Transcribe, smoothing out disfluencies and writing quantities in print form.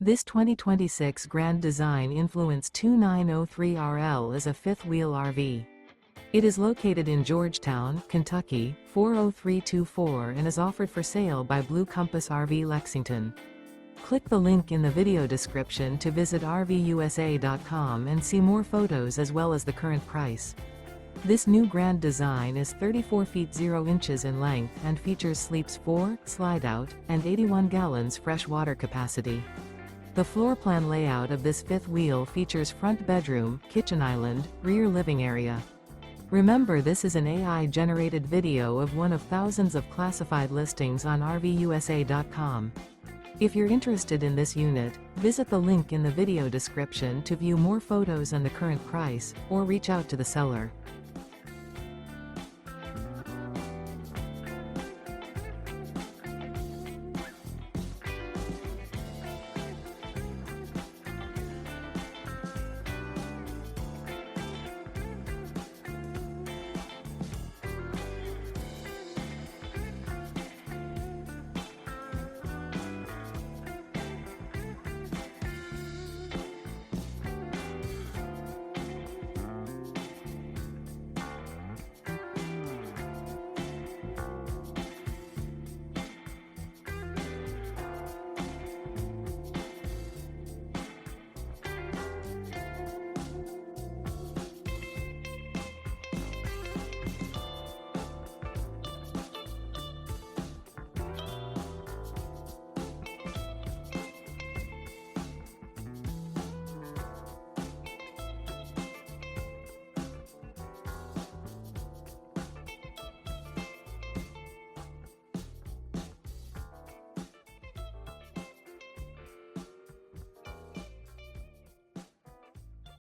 This 2026 Grand Design Influence 2903RL is a fifth-wheel RV. It is located in Georgetown, Kentucky, 40324 and is offered for sale by Blue Compass RV Lexington. Click the link in the video description to visit RVUSA.com and see more photos as well as the current price. This new Grand Design is 34 feet 0 inches in length and features sleeps 4, Slideout, and 81 gallons fresh water capacity. The floor plan layout of this fifth wheel features front bedroom, kitchen island, rear living area. Remember, this is an AI-generated video of one of thousands of classified listings on RVUSA.com. If you're interested in this unit, visit the link in the video description to view more photos and the current price, or reach out to the seller.